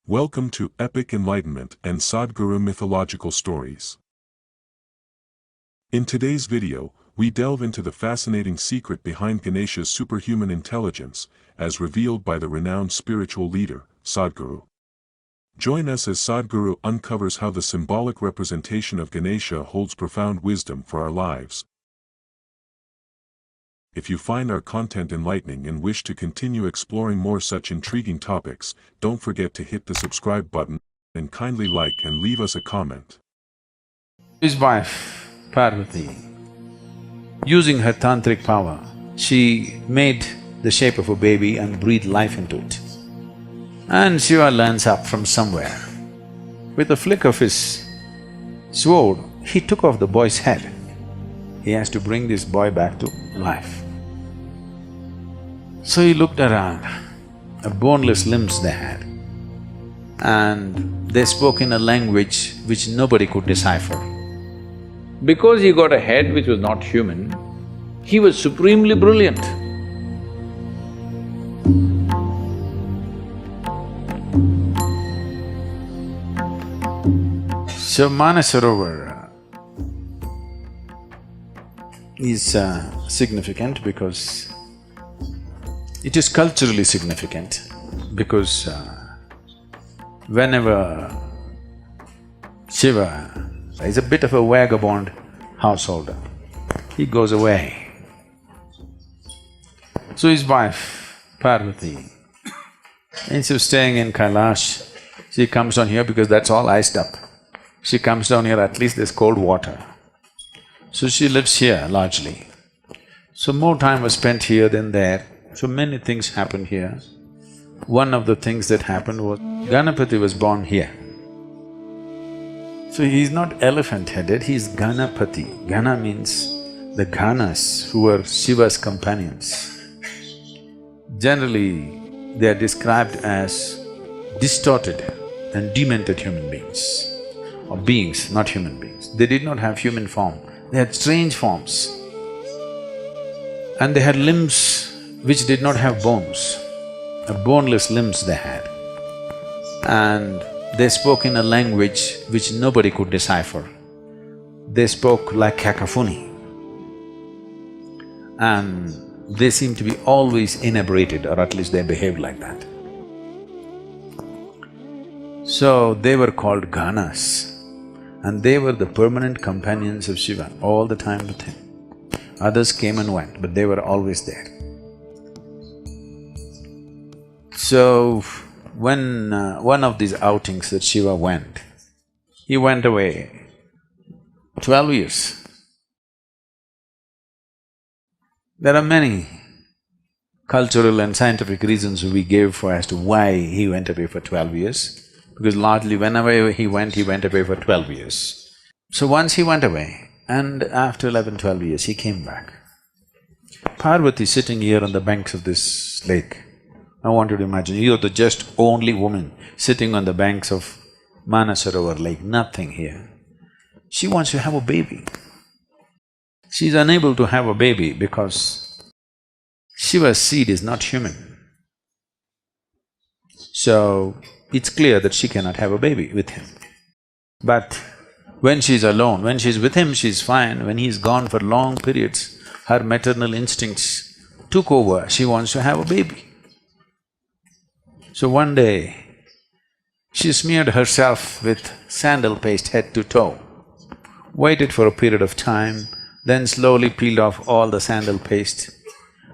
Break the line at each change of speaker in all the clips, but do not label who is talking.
Welcome to Epic Enlightenment and Sadhguru Mythological Stories. In today's video, we delve into the fascinating secret behind Ganesha's superhuman intelligence, as revealed by the renowned spiritual leader, Sadhguru. Join us as Sadhguru uncovers how the symbolic representation of Ganesha holds profound wisdom for our lives. If you find our content enlightening and wish to continue exploring more such intriguing topics, don't forget to hit the subscribe button and kindly like and leave us a comment.
His wife, Parvati, using her tantric power, she made the shape of a baby and breathed life into it. And Shiva learns up from somewhere. With a flick of his sword, he took off the boy's head. He has to bring this boy back to life. So he looked around, boneless limbs they had, and they spoke in a language which nobody could decipher. Because he got a head which was not human, he was supremely brilliant. So Manasarovar is significant because it is culturally significant because whenever Shiva is a bit of a vagabond householder, he goes away. So his wife, Parvati, instead of staying in Kailash, she comes down here because that's all iced up. She comes down here, at least there's cold water. So she lives here largely. So more time was spent here than there. So many things happened here. One of the things that happened was Ganapati was born here. So he's not elephant-headed, he's Ganapati. Gana means the Ganas who were Shiva's companions. Generally, they are described as distorted and demented human beings, or beings, not human beings. They did not have human form, they had strange forms. And they had limbs which did not have bones, boneless limbs they had. And they spoke in a language which nobody could decipher. They spoke like cacophony. And they seemed to be always inebriated, or at least they behaved like that. So they were called Ganas, and they were the permanent companions of Shiva, all the time with him. Others came and went, but they were always there. So, when one of these outings that Shiva went, he went away 12 years. There are many cultural and scientific reasons we give for as to why he went away for 12 years, because largely whenever he went away for 12 years. So once he went away, and after 11, 12 years, he came back. Parvati sitting here on the banks of this lake. I want you to imagine, you're the just only woman sitting on the banks of Manasarovar lake, nothing here. She wants to have a baby. She's unable to have a baby because Shiva's seed is not human. So, it's clear that she cannot have a baby with him. But when she's alone, when she's with him, she's fine. When he's gone for long periods, her maternal instincts took over, she wants to have a baby. So one day, she smeared herself with sandal paste head to toe, waited for a period of time, then slowly peeled off all the sandal paste.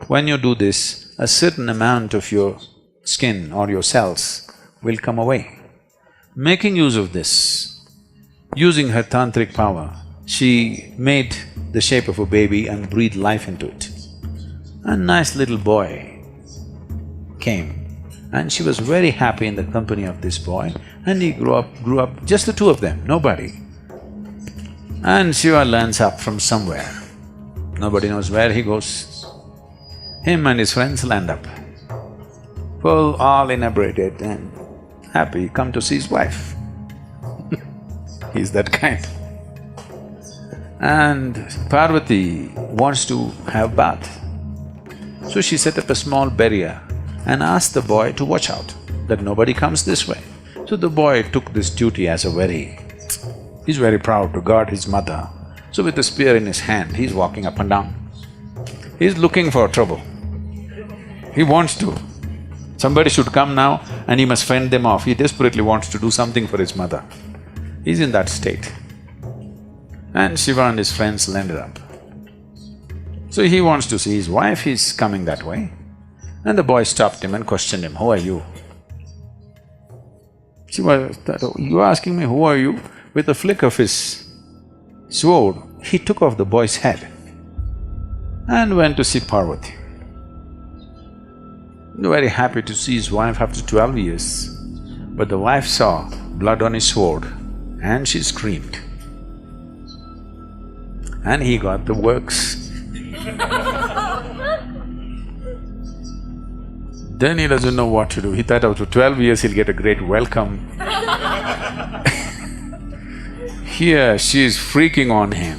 When you do this, a certain amount of your skin or your cells will come away. Making use of this, using her tantric power, she made the shape of a baby and breathed life into it. A nice little boy came. And she was very happy in the company of this boy, and he grew up, just the two of them, nobody. And Shiva learns up from somewhere, nobody knows where he goes. Him and his friends land up, full, all inebriated and happy, come to see his wife. He's that kind. And Parvati wants to have bath. So she set up a small barrier and asked the boy to watch out, that nobody comes this way. So the boy took this duty as a he's very proud to guard his mother. So with a spear in his hand, he's walking up and down. He's looking for trouble. He wants to. Somebody should come now and he must fend them off. He desperately wants to do something for his mother. He's in that state. And Shiva and his friends landed up. So he wants to see his wife, he's coming that way. And the boy stopped him and questioned him, "Who are you?" Shiva thought, "Oh, you asking me who are you?" With a flick of his sword, he took off the boy's head and went to see Parvati. Very happy to see his wife after 12 years. But the wife saw blood on his sword and she screamed. And he got the works. Then he doesn't know what to do. He thought after 12 years he'll get a great welcome. Here she is freaking on him.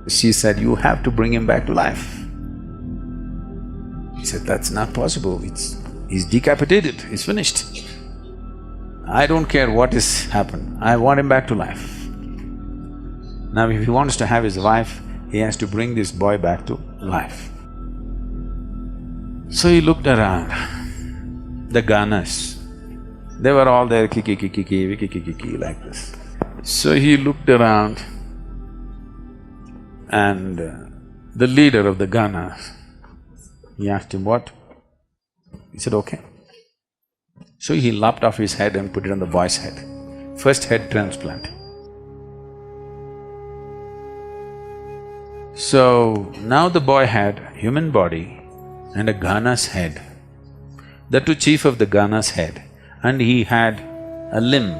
She said, "You have to bring him back to life." He said, "That's not possible, he's decapitated, he's finished. I don't care what has happened, I want him back to life." Now if he wants to have his wife, he has to bring this boy back to life. So he looked around, the Ganas, they were all there, kiki, kiki, kiki, kiki, kiki, like this. So he looked around and the leader of the Ganas, he asked him, "What?" He said, "Okay." So he lopped off his head and put it on the boy's head. First head transplant. So now the boy had human body and a Gana's head. That too chief of the Gana's head, and he had a limb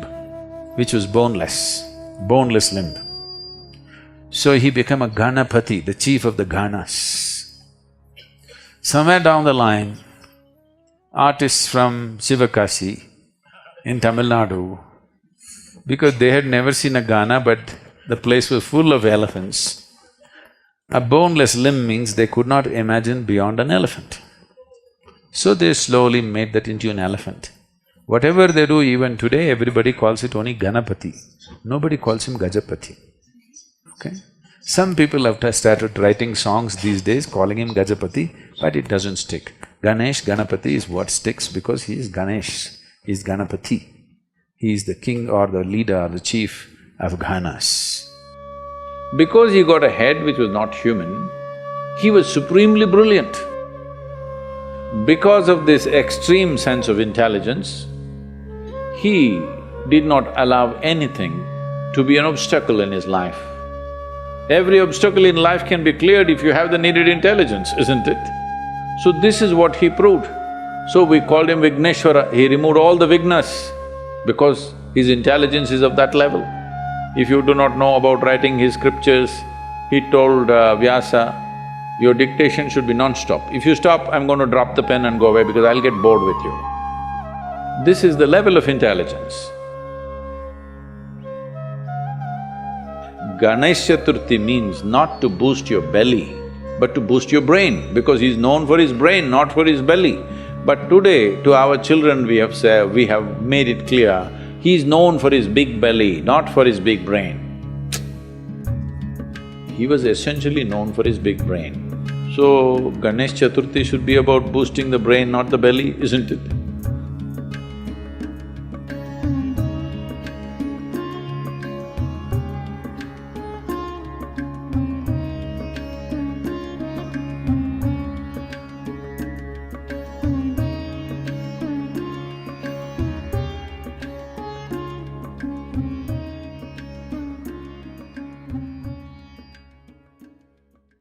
which was boneless limb. So he became a Ganapati, the chief of the Ganas. Somewhere down the line, artists from Sivakasi in Tamil Nadu, because they had never seen a Gana but the place was full of elephants, a boneless limb means they could not imagine beyond an elephant. So they slowly made that into an elephant. Whatever they do, even today, everybody calls it only Ganapati. Nobody calls him Gajapati, okay? Some people have started writing songs these days calling him Gajapati, but it doesn't stick. Ganesh, Ganapati is what sticks because he is Ganesh, he is Ganapati. He is the king or the leader or the chief of Ganas. Because he got a head which was not human, he was supremely brilliant. Because of this extreme sense of intelligence, he did not allow anything to be an obstacle in his life. Every obstacle in life can be cleared if you have the needed intelligence, isn't it? So this is what he proved. So we called him Vigneshwara, he removed all the vignas because his intelligence is of that level. If you do not know about writing his scriptures, he told Vyasa, "Your dictation should be non-stop. If you stop, I'm going to drop the pen and go away because I'll get bored with you." This is the level of intelligence. Ganesh Chaturthi means not to boost your belly, but to boost your brain, because he's known for his brain, not for his belly. But today, to our children we have made it clear, he's known for his big belly, not for his big brain. He was essentially known for his big brain. So, Ganesh Chaturthi should be about boosting the brain, not the belly, isn't it?